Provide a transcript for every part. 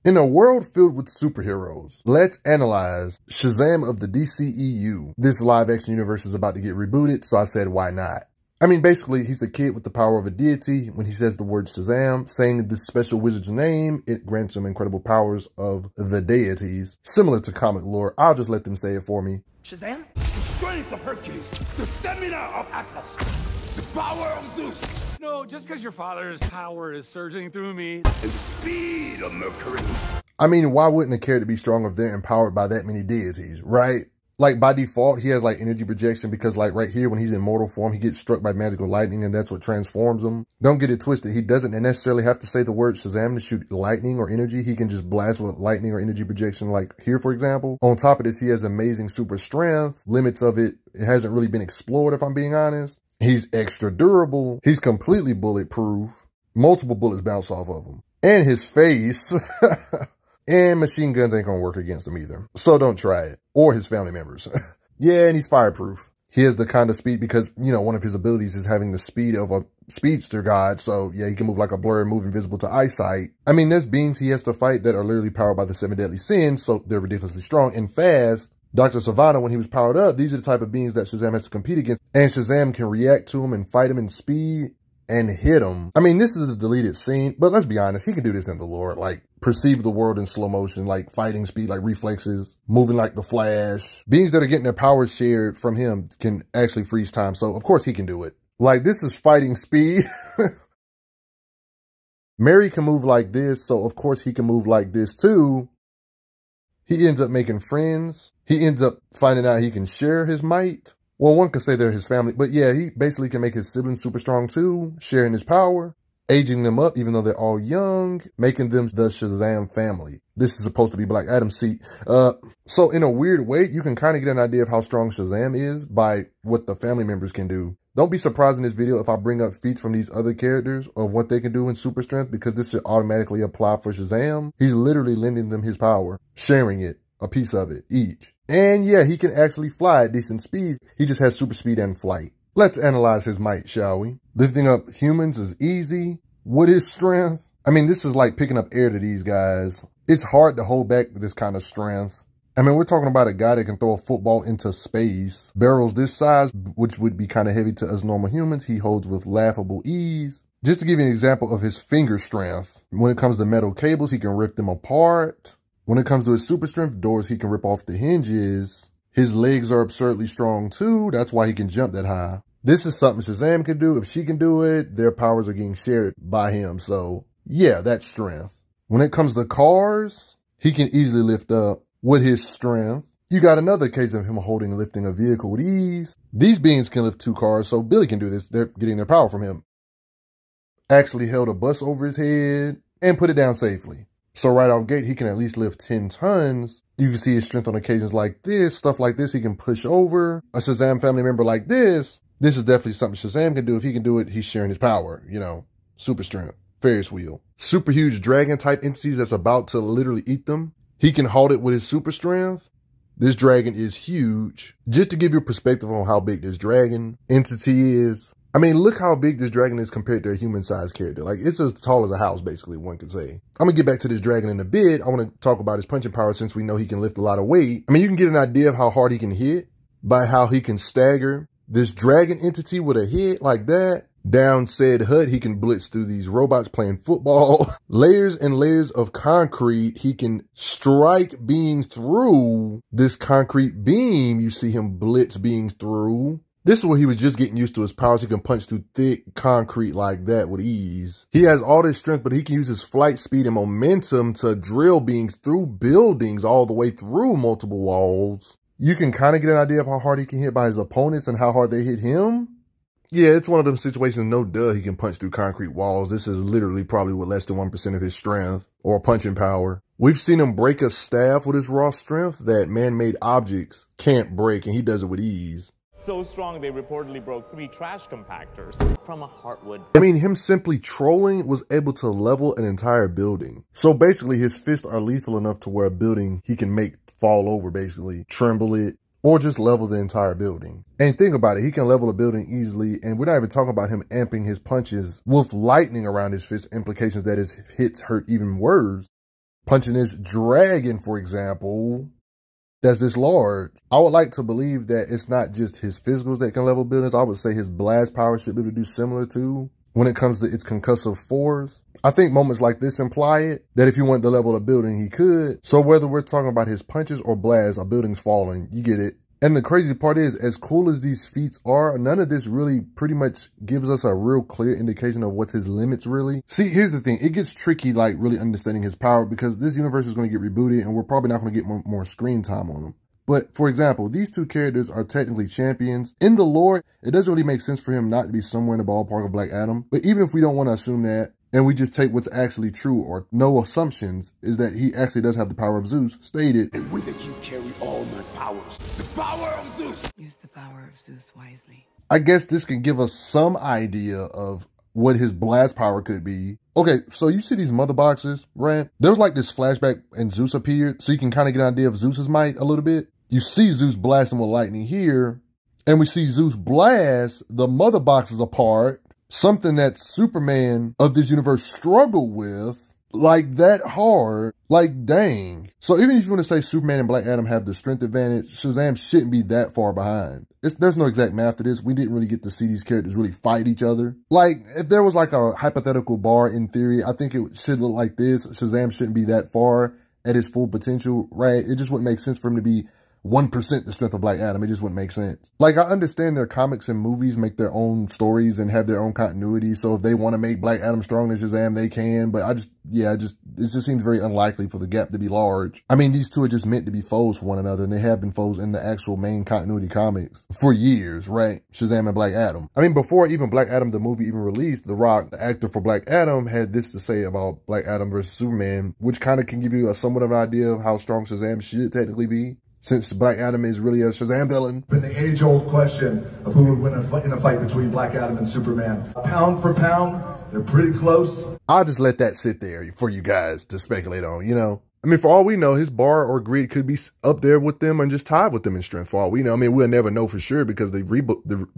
In a world filled with superheroes, let's analyze Shazam of the DCEU. This live action universe is about to get rebooted, so I said, why not? I mean, basically, he's a kid with the power of a deity. When he says the word Shazam, saying this special wizard's name, it grants him incredible powers of the deities. Similar to comic lore, I'll just let them say it for me. Shazam? The strength of Hercules, the stamina of Atlas, the power of Zeus. No, just because your father's power is surging through me. And the speed of Mercury. I mean, why wouldn't a character be strong if they're empowered by that many deities, right? Like, by default, he has, like, energy projection because, like, right here, when he's in mortal form, he gets struck by magical lightning, and that's what transforms him. Don't get it twisted. He doesn't necessarily have to say the word Shazam to shoot lightning or energy. He can just blast with lightning or energy projection, like here, for example. On top of this, he has amazing super strength. Limits of it hasn't really been explored, if I'm being honest. He's extra durable. He's completely bulletproof. Multiple bullets bounce off of him. And his face... And machine guns ain't gonna work against him either. So don't try it. Or his family members. Yeah, and he's fireproof. He has the kind of speed because, you know, one of his abilities is having the speed of a speedster god. So, yeah, he can move like a blur, move invisible to eyesight. I mean, there's beings he has to fight that are literally powered by the 7 deadly sins, so they're ridiculously strong and fast. Dr. Savannah, when he was powered up, these are the type of beings that Shazam has to compete against. And Shazam can react to him and fight him in speed and hit him. I mean, this is a deleted scene, but let's be honest, he can do this in the lore. Like, perceive the world in slow motion, like fighting speed, like reflexes, moving like the Flash. Beings that are getting their powers shared from him can actually freeze time, so of course he can do it. Like, this is fighting speed. Mary can move like this, so of course he can move like this too. He ends up making friends. He ends up finding out he can share his might. Well, one could say they're his family, but yeah, he basically can make his siblings super strong too, sharing his power, aging them up even though they're all young, making them the Shazam family. This is supposed to be Black Adam's seat. So in a weird way, you can kind of get an idea of how strong Shazam is by what the family members can do. Don't be surprised in this video if I bring up feats from these other characters of what they can do in super strength, because this should automatically apply for Shazam. He's literally lending them his power, sharing it, a piece of it each. And yeah, he can actually fly at decent speed. He just has super speed and flight. Let's analyze his might, shall we? Lifting up humans is easy. What is strength? I mean, this is like picking up air to these guys. It's hard to hold back this kind of strength. I mean, we're talking about a guy that can throw a football into space. Barrels this size, which would be kind of heavy to us normal humans, he holds with laughable ease. Just to give you an example of his finger strength, when it comes to metal cables, he can rip them apart. When it comes to his super strength doors, he can rip off the hinges. His legs are absurdly strong too. That's why he can jump that high. This is something Shazam can do. If she can do it, their powers are getting shared by him. So yeah, that's strength. When it comes to cars, he can easily lift up with his strength. You got another case of him holding and lifting a vehicle with ease. These beings can lift 2 cars, so Billy can do this. They're getting their power from him. Actually held a bus over his head and put it down safely. So right off gate, he can at least lift 10 tons. You can see his strength on occasions like this, stuff like this. He can push over a Shazam family member like this. This is definitely something Shazam can do. If he can do it, he's sharing his power, you know, super strength, Ferris wheel. Super huge dragon type entities that's about to literally eat them. He can halt it with his super strength. This dragon is huge. Just to give you a perspective on how big this dragon entity is. I mean, look how big this dragon is compared to a human-sized character. Like, it's as tall as a house, basically, one could say. I'm gonna get back to this dragon in a bit. I want to talk about his punching power since we know he can lift a lot of weight. I mean, you can get an idea of how hard he can hit by how he can stagger this dragon entity with a hit like that. Down said hut, he can blitz through these robots playing football. Layers and layers of concrete. He can strike beings through this concrete beam. You see him blitz beings through. This is where he was just getting used to his powers. He can punch through thick concrete like that with ease. He has all this strength, but he can use his flight speed and momentum to drill beings through buildings all the way through multiple walls. You can kind of get an idea of how hard he can hit by his opponents and how hard they hit him. Yeah, it's one of them situations, no duh, he can punch through concrete walls. This is literally probably with less than 1% of his strength or punching power. We've seen him break a staff with his raw strength that man-made objects can't break, and he does it with ease. So strong, they reportedly broke 3 trash compactors from a heartwood. I mean, him simply trolling was able to level an entire building. So basically, his fists are lethal enough to where a building he can make fall over, basically, tremble it, or just level the entire building. And think about it, he can level a building easily, and we're not even talking about him amping his punches with lightning around his fist, implications that his hits hurt even worse. punching this dragon, for example, that's this large. I would like to believe that it's not just his physicals that can level buildings. I would say his blast power should be able to do similar to when it comes to its concussive force. I think moments like this imply it, that if he wanted to level a building, he could. So whether we're talking about his punches or blasts, a building's falling. You get it. And the crazy part is, as cool as these feats are, none of this really pretty much gives us a real clear indication of what's his limits really. See, here's the thing. It gets tricky, like really understanding his power, because this universe is going to get rebooted and we're probably not going to get more screen time on him. But for example, these two characters are technically champions. In the lore, it doesn't really make sense for him not to be somewhere in the ballpark of Black Adam. But even if we don't want to assume that, and we just take what's actually true or no assumptions, is that he actually does have the power of Zeus stated. And with it you carry all my powers. The power of Zeus. Use the power of Zeus wisely. I guess this can give us some idea of what his blast power could be. Okay, so you see these mother boxes, right? There was like this flashback and Zeus appeared, so you can kind of get an idea of Zeus's might a little bit. You see Zeus blasting with lightning here, and we see Zeus blast the mother boxes apart. Something that Superman of this universe struggled with like that hard, like dang. So even if you want to say Superman and Black Adam have the strength advantage, Shazam shouldn't be that far behind. There's no exact math to this. We didn't really get to see these characters really fight each other. Like if there was like a hypothetical bar in theory, I think it should look like this. Shazam shouldn't be that far at his full potential, right? It just wouldn't make sense for him to be 1% the strength of Black Adam. It just wouldn't make sense. Like, I understand their comics and movies make their own stories and have their own continuity. So if they want to make Black Adam stronger than Shazam, they can. But it just seems very unlikely for the gap to be large. I mean, these two are just meant to be foes for one another, and they have been foes in the actual main continuity comics for years, right? Shazam and Black Adam. I mean, before even Black Adam, the movie even released, The Rock, the actor for Black Adam, had this to say about Black Adam versus Superman, which kind of can give you a somewhat of an idea of how strong Shazam should technically be, since Black Adam is really a Shazam villain. Been the age-old question of who would win in a fight between Black Adam and Superman. Pound for pound, they're pretty close. I'll just let that sit there for you guys to speculate on, you know? I mean, for all we know, his bar or grid could be up there with them and just tied with them in strength, for all we know. I mean, we'll never know for sure because the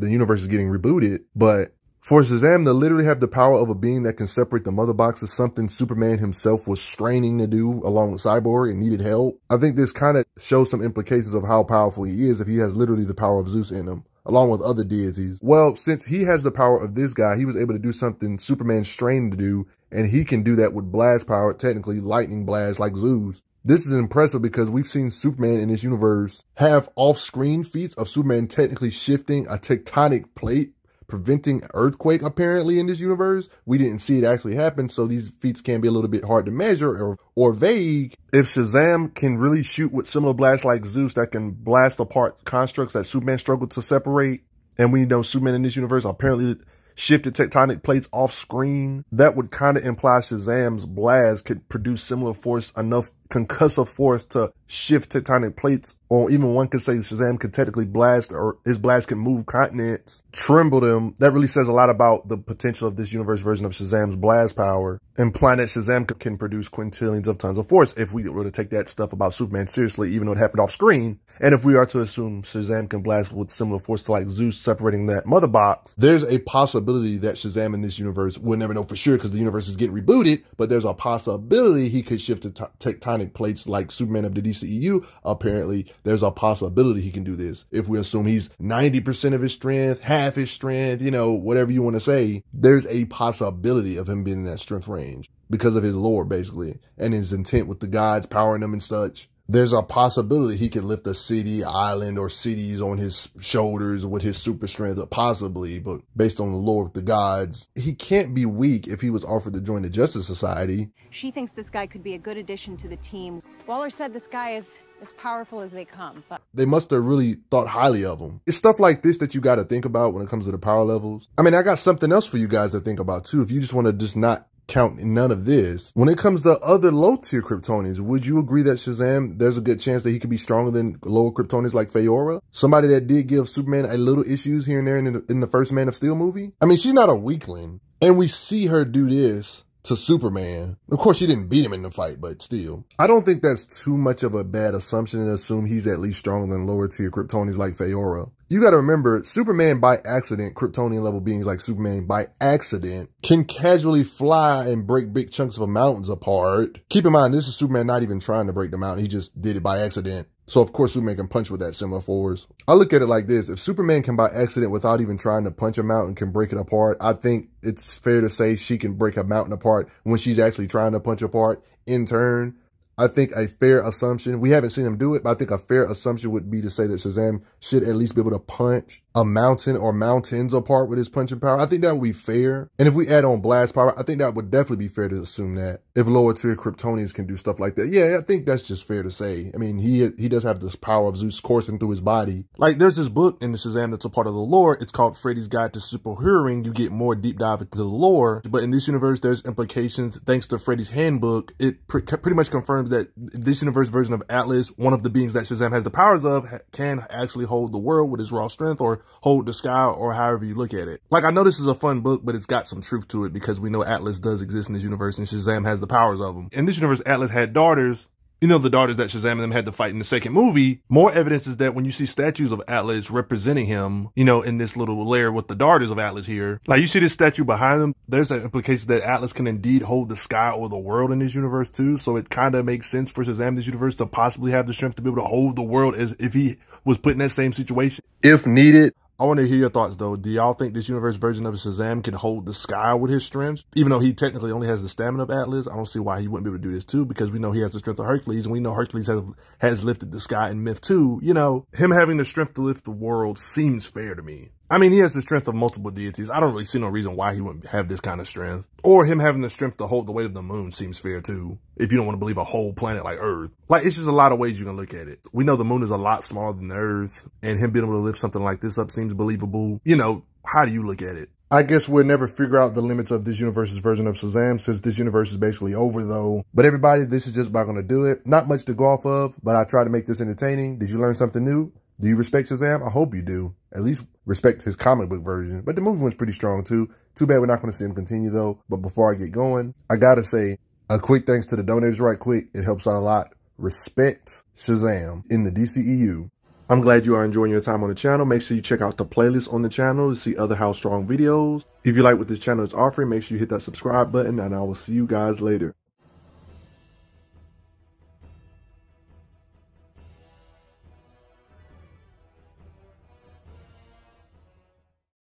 universe is getting rebooted, but for Shazam to literally have the power of a being that can separate the mother boxes, something Superman himself was straining to do along with Cyborg and needed help, I think this kind of shows some implications of how powerful he is if he has literally the power of Zeus in him, along with other deities. Well, since he has the power of this guy, he was able to do something Superman's strained to do, and he can do that with blast power, technically lightning blast like Zeus. This is impressive because we've seen Superman in this universe have off-screen feats of Superman technically shifting a tectonic plate, preventing earthquake apparently in this universe. We didn't see it actually happen, so these feats can be a little bit hard to measure or vague. If Shazam can really shoot with similar blasts like Zeus that can blast apart constructs that Superman struggled to separate, and we know Superman in this universe apparently shifted tectonic plates off screen, that would kind of imply Shazam's blast could produce similar force, enough concussive force to shift tectonic plates, or even one could say Shazam could technically blast, or his blast can move continents, tremble them. That really says a lot about the potential of this universe version of Shazam's blast power, implying that Shazam can produce quintillions of tons of force if we were to take that stuff about Superman seriously, even though it happened off screen. And if we are to assume Shazam can blast with similar force to like Zeus separating that mother box, there's a possibility that Shazam in this universe, we'll never know for sure because the universe is getting rebooted, but there's a possibility he could shift to tectonic plates like Superman of the DCEU. Apparently, there's a possibility he can do this. If we assume he's 90% of his strength, half his strength, you know, whatever you want to say, there's a possibility of him being in that strength range because of his lore, basically, and his intent with the gods powering them and such. There's a possibility he can lift a city, island, or cities on his shoulders with his super strength, possibly, but based on the lore of the gods, he can't be weak if he was offered to join the Justice Society. She thinks this guy could be a good addition to the team. Waller said this guy is as powerful as they come, but they must have really thought highly of him. It's stuff like this that you got to think about when it comes to the power levels. I mean, I got something else for you guys to think about too, if you just want to just not count none of this. When it comes to other low-tier Kryptonians, would you agree that Shazam, there's a good chance that he could be stronger than lower Kryptonians like Feora? Somebody that did give Superman a little issues here and there in the first Man of Steel movie? I mean, she's not a weakling, and we see her do this to Superman. Of course, she didn't beat him in the fight, but still. I don't think that's too much of a bad assumption to assume he's at least stronger than lower tier Kryptonians like Faora. You got to remember, Superman by accident, Kryptonian level beings like Superman by accident, can casually fly and break big chunks of mountains apart. Keep in mind, this is Superman not even trying to break the mountain. He just did it by accident. So, of course, Superman can punch with that similar force. I look at it like this. If Superman can, by accident, without even trying to punch a mountain, can break it apart, I think it's fair to say she can break a mountain apart when she's actually trying to punch apart in turn. I think a fair assumption, we haven't seen him do it, but I think a fair assumption would be to say that Shazam should at least be able to punch a mountain or mountains apart with his punching power. I think that would be fair. And if we add on blast power, I think that would definitely be fair to assume that. If lower tier Kryptonians can do stuff like that, yeah, I think that's just fair to say. I mean, he does have this power of Zeus coursing through his body. Like, there's this book in the Shazam that's a part of the lore. It's called Freddy's Guide to Superheroing. You get more deep dive into the lore. But in this universe, there's implications. Thanks to Freddy's handbook, it pretty much confirms that this universe version of Atlas, one of the beings that Shazam has the powers of, can actually hold the world with his raw strength, or hold the sky, or however you look at it. Like, I know this is a fun book, but it's got some truth to it because we know Atlas does exist in this universe and Shazam has the powers of them. In this universe, Atlas had daughters. You know, the daughters that Shazam and them had to fight in the second movie. More evidence is that when you see statues of Atlas representing him, you know, in this little lair with the daughters of Atlas here, like you see this statue behind them, there's an implication that Atlas can indeed hold the sky or the world in this universe too. So it kind of makes sense for Shazam, this universe, to possibly have the strength to be able to hold the world as if he was put in that same situation, if needed. I want to hear your thoughts, though. Do y'all think this universe version of Shazam can hold the sky with his strength? Even though he technically only has the stamina of Atlas, I don't see why he wouldn't be able to do this, too, because we know he has the strength of Hercules, and we know Hercules has lifted the sky in myth, too. You know, him having the strength to lift the world seems fair to me. I mean, he has the strength of multiple deities. I don't really see no reason why he wouldn't have this kind of strength. Or him having the strength to hold the weight of the moon seems fair too, if you don't want to believe a whole planet like Earth. Like, it's just a lot of ways you can look at it. We know the moon is a lot smaller than the Earth, and him being able to lift something like this up seems believable. You know, how do you look at it? I guess we'll never figure out the limits of this universe's version of Shazam, since this universe is basically over, though. But everybody, this is just about going to do it. Not much to go off of, but I try to make this entertaining. Did you learn something new? Do you respect Shazam? I hope you do. At least respect his comic book version. But the movie one's pretty strong, too. Too bad we're not going to see him continue, though. But before I get going, I got to say a quick thanks to the donators right quick. It helps out a lot. Respect Shazam in the DCEU. I'm glad you are enjoying your time on the channel. Make sure you check out the playlist on the channel to see other How Strong videos. If you like what this channel is offering, make sure you hit that subscribe button, and I will see you guys later.